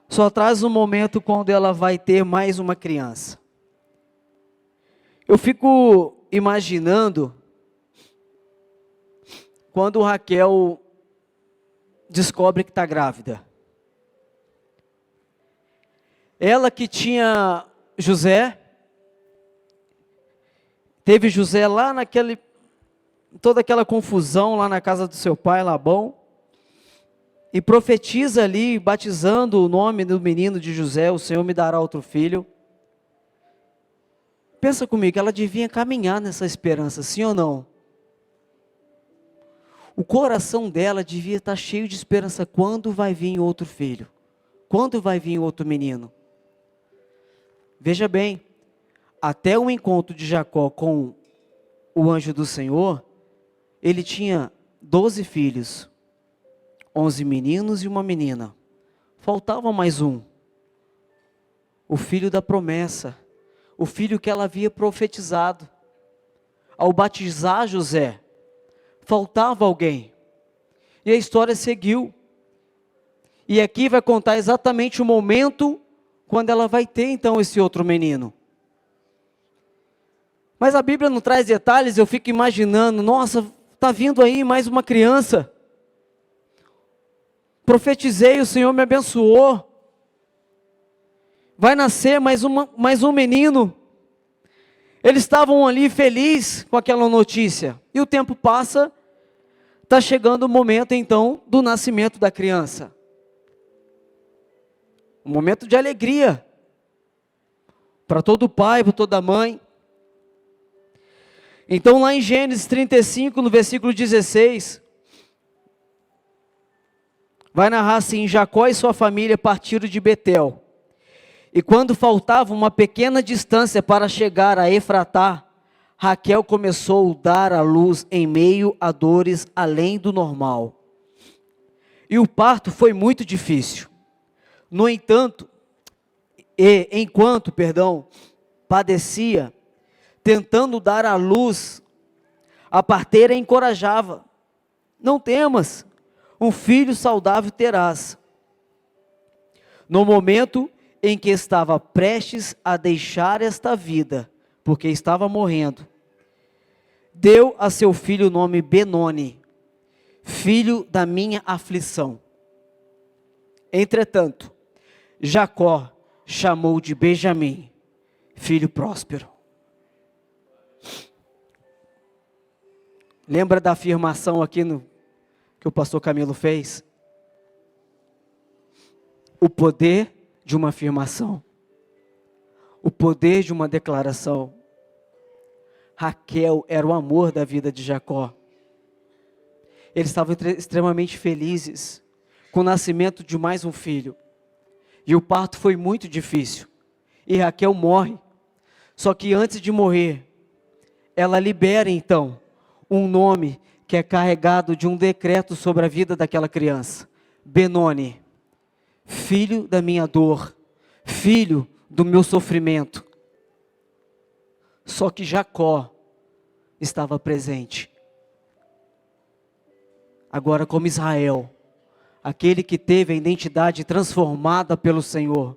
Speaker 1: Só traz um momento quando ela vai ter mais uma criança. Eu fico imaginando quando Raquel descobre que está grávida. Ela que tinha José, teve José lá toda aquela confusão lá na casa do seu pai, Labão, e profetiza ali, batizando o nome do menino de José, o Senhor me dará outro filho. Pensa comigo, ela devia caminhar nessa esperança, sim ou não? O coração dela devia estar cheio de esperança. Quando vai vir outro filho? Quando vai vir outro menino? Veja bem, até o encontro de Jacó com o anjo do Senhor, ele tinha 12 filhos, 11 meninos e uma menina. Faltava mais um, o filho da promessa, o filho que ela havia profetizado. Ao batizar José, faltava alguém. E a história seguiu. E aqui vai contar exatamente o momento quando ela vai ter então esse outro menino. Mas a Bíblia não traz detalhes, eu fico imaginando, nossa, está vindo aí mais uma criança. Profetizei, o Senhor me abençoou. Vai nascer mais um menino. Eles estavam ali felizes com aquela notícia. E o tempo passa, está chegando o momento então do nascimento da criança. Um momento de alegria. Para todo pai, para toda mãe. Então lá em Gênesis 35, no versículo 16, vai narrar assim: Jacó e sua família partiram de Betel. E quando faltava uma pequena distância para chegar a Efratá, Raquel começou a dar à luz em meio a dores além do normal. E o parto foi muito difícil. No entanto, enquanto padecia, tentando dar à luz, a parteira encorajava: não temas, um filho saudável terás. No momento em que estava prestes a deixar esta vida, porque estava morrendo, deu a seu filho o nome Benoni, filho da minha aflição. Entretanto, Jacó chamou de Benjamim, filho próspero. Lembra da afirmação aqui que o pastor Camilo fez? O poder de uma afirmação. O poder de uma declaração. Raquel era o amor da vida de Jacó. Eles estavam extremamente felizes com o nascimento de mais um filho. E o parto foi muito difícil. E Raquel morre. Só que antes de morrer, ela libera então um nome que é carregado de um decreto sobre a vida daquela criança. Benoni, filho da minha dor, filho do meu sofrimento. Só que Jacó estava presente. Agora como Israel, aquele que teve a identidade transformada pelo Senhor.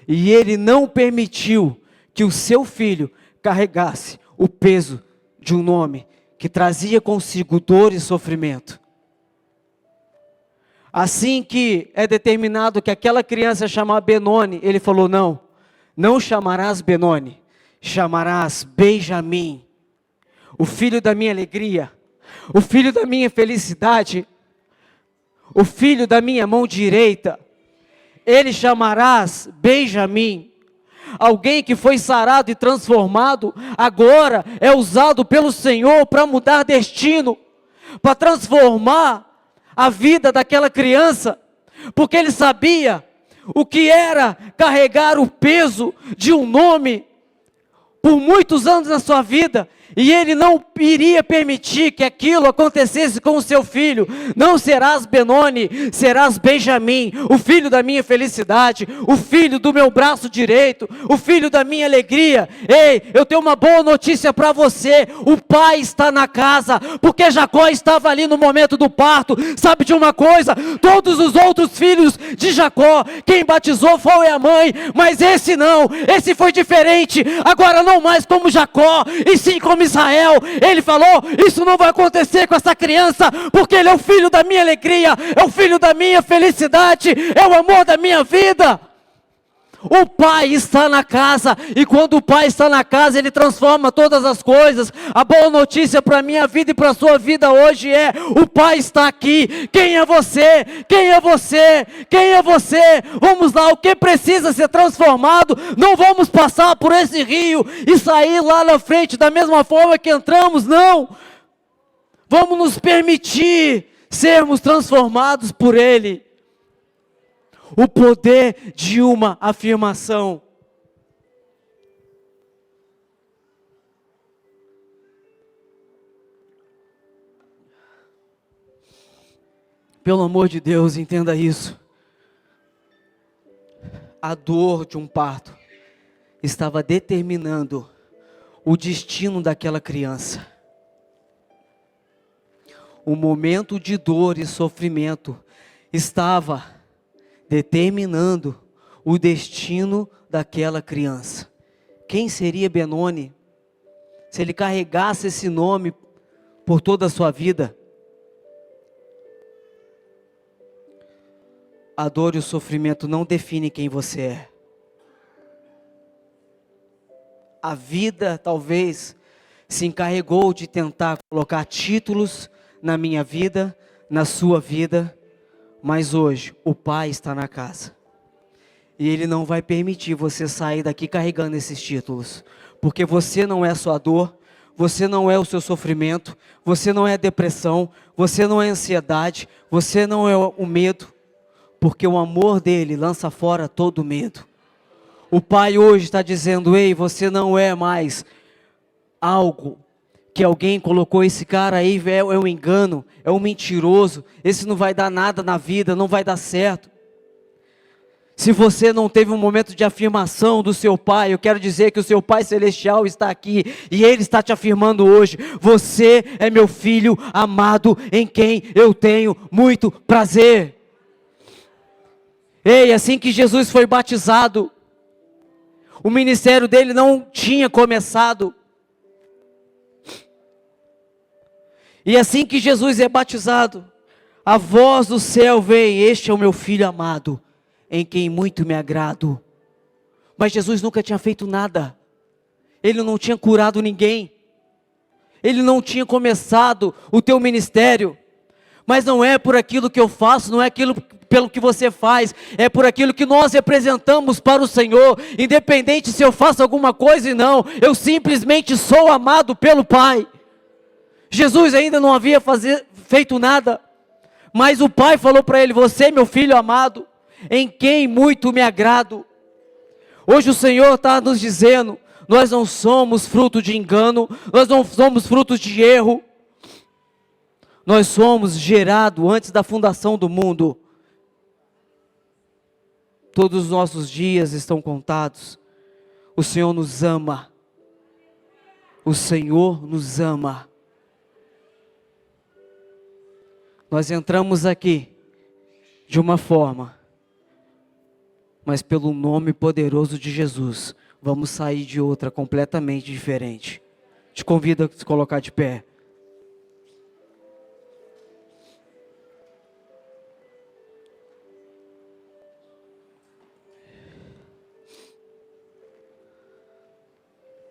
Speaker 1: E Ele não permitiu que o seu filho carregasse o peso de um nome que trazia consigo dor e sofrimento. Assim que é determinado que aquela criança chamar Benoni, ele falou: não, não chamarás Benoni, chamarás Benjamim, o filho da minha alegria, o filho da minha felicidade, o filho da minha mão direita. Ele chamarás Benjamim. Alguém que foi sarado e transformado, agora é usado pelo Senhor para mudar destino, para transformar a vida daquela criança, porque ele sabia o que era carregar o peso de um nome por muitos anos na sua vida, e ele não iria permitir que aquilo acontecesse com o seu filho. Não serás Benoni, serás Benjamim, o filho da minha felicidade, o filho do meu braço direito, o filho da minha alegria. Ei, eu tenho uma boa notícia para você: o pai está na casa, porque Jacó estava ali no momento do parto. Sabe de uma coisa? Todos os outros filhos de Jacó, quem batizou foi a mãe, mas esse não, esse foi diferente. Agora não mais como Jacó, e sim como Israel. Ele falou: isso não vai acontecer com essa criança, porque ele é o filho da minha alegria, é o filho da minha felicidade, é o amor da minha vida. O pai está na casa, e quando o pai está na casa, ele transforma todas as coisas. A boa notícia para a minha vida e para a sua vida hoje é: o pai está aqui. Quem é você? Quem é você? Quem é você? Vamos lá, o que precisa ser transformado? Não vamos passar por esse rio e sair lá na frente da mesma forma que entramos, não. Vamos nos permitir sermos transformados por ele. O poder de uma afirmação. Pelo amor de Deus, entenda isso. A dor de um parto estava determinando o destino daquela criança. O momento de dor e sofrimento estava determinando o destino daquela criança. Quem seria Benoni se ele carregasse esse nome por toda a sua vida? A dor e o sofrimento não definem quem você é. A vida talvez se encarregou de tentar colocar títulos na minha vida, na sua vida, mas hoje o pai está na casa. E ele não vai permitir você sair daqui carregando esses títulos. Porque você não é a sua dor, você não é o seu sofrimento, você não é a depressão, você não é a ansiedade, você não é o medo. Porque o amor dele lança fora todo medo. O pai hoje está dizendo: ei, você não é mais algo que alguém colocou, esse cara aí é um engano, é um mentiroso, esse não vai dar nada na vida, não vai dar certo. Se você não teve um momento de afirmação do seu pai, eu quero dizer que o seu pai celestial está aqui, e ele está te afirmando hoje: você é meu filho amado, em quem eu tenho muito prazer. Ei, assim que Jesus foi batizado, o ministério dele não tinha começado. E assim que Jesus é batizado, a voz do céu vem: este é o meu filho amado, em quem muito me agrado. Mas Jesus nunca tinha feito nada. Ele não tinha curado ninguém. Ele não tinha começado o teu ministério. Mas não é por aquilo que eu faço, não é aquilo pelo que você faz, é por aquilo que nós representamos para o Senhor. Independente se eu faço alguma coisa e não, eu simplesmente sou amado pelo Pai. Jesus ainda não havia feito nada, mas o pai falou para ele: você é meu filho amado, em quem muito me agrado. Hoje o Senhor está nos dizendo: nós não somos fruto de engano, nós não somos frutos de erro, nós somos gerados antes da fundação do mundo. Todos os nossos dias estão contados. O Senhor nos ama. O Senhor nos ama. Nós entramos aqui de uma forma mas pelo nome poderoso de Jesus, vamos sair de outra completamente diferente. Te convido a se colocar de pé.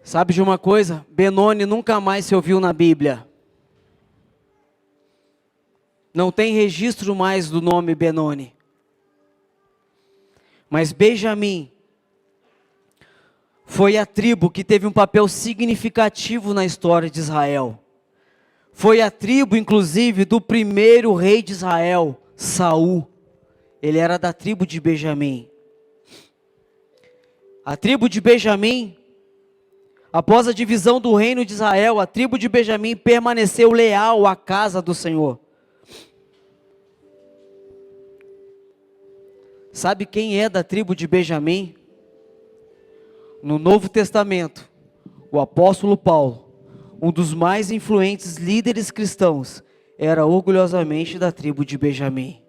Speaker 1: Sabe de uma coisa? Benoni nunca mais se ouviu na Bíblia. Não tem registro mais do nome Benoni. Mas Benjamim foi a tribo que teve um papel significativo na história de Israel. Foi a tribo, inclusive, do primeiro rei de Israel, Saul. Ele era da tribo de Benjamim. A tribo de Benjamim, após a divisão do reino de Israel, a tribo de Benjamim permaneceu leal à casa do Senhor. Sabe quem é da tribo de Benjamim? No Novo Testamento, o apóstolo Paulo, um dos mais influentes líderes cristãos, era orgulhosamente da tribo de Benjamim.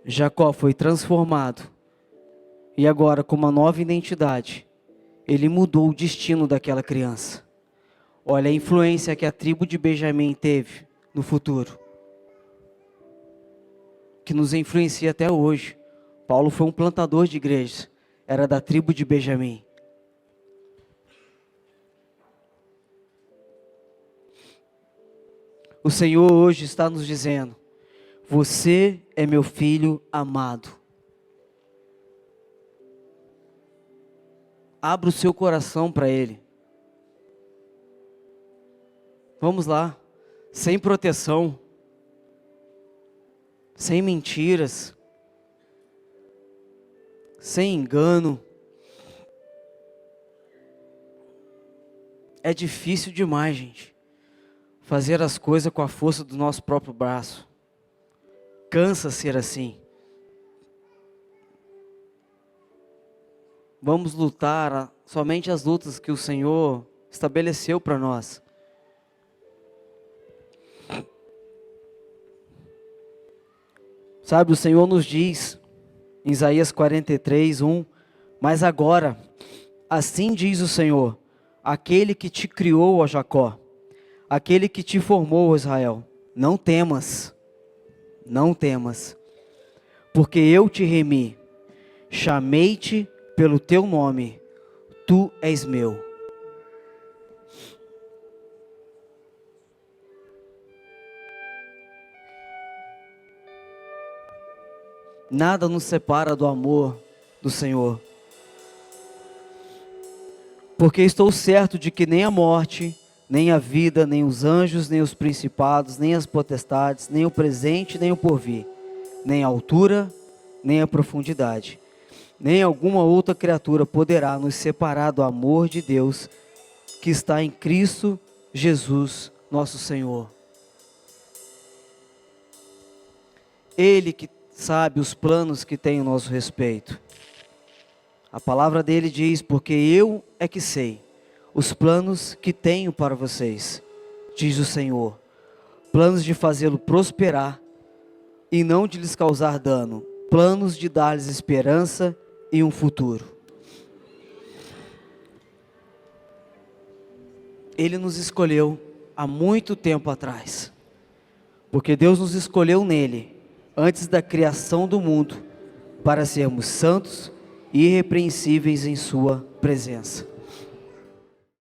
Speaker 1: Jacó foi transformado e agora, com uma nova identidade, ele mudou o destino daquela criança. Olha a influência que a tribo de Benjamim teve no futuro, que nos influencia até hoje. Paulo foi um plantador de igrejas, era da tribo de Benjamim. O Senhor hoje está nos dizendo: você é meu filho amado. Abra o seu coração para Ele. Vamos lá, sem proteção, sem mentiras, sem engano. É difícil demais, gente, fazer as coisas com a força do nosso próprio braço. Cansa ser assim. Vamos lutar somente as lutas que o Senhor estabeleceu para nós. Sabe, o Senhor nos diz, em Isaías 43:1, mas agora, assim diz o Senhor, aquele que te criou, ó Jacó, aquele que te formou, ó Israel, não temas, não temas, porque eu te remi, chamei-te pelo teu nome, tu és meu. Nada nos separa do amor do Senhor. Porque estou certo de que nem a morte, nem a vida, nem os anjos, nem os principados, nem as potestades, nem o presente, nem o porvir, nem a altura, nem a profundidade, nem alguma outra criatura poderá nos separar do amor de Deus que está em Cristo Jesus, nosso Senhor. Ele que sabe os planos que tem a nosso respeito. A palavra dele diz: porque eu é que sei os planos que tenho para vocês, diz o Senhor, planos de fazê-lo prosperar e não de lhes causar dano, planos de dar-lhes esperança e um futuro. Ele nos escolheu há muito tempo atrás, porque Deus nos escolheu nele antes da criação do mundo, para sermos santos e irrepreensíveis em sua presença.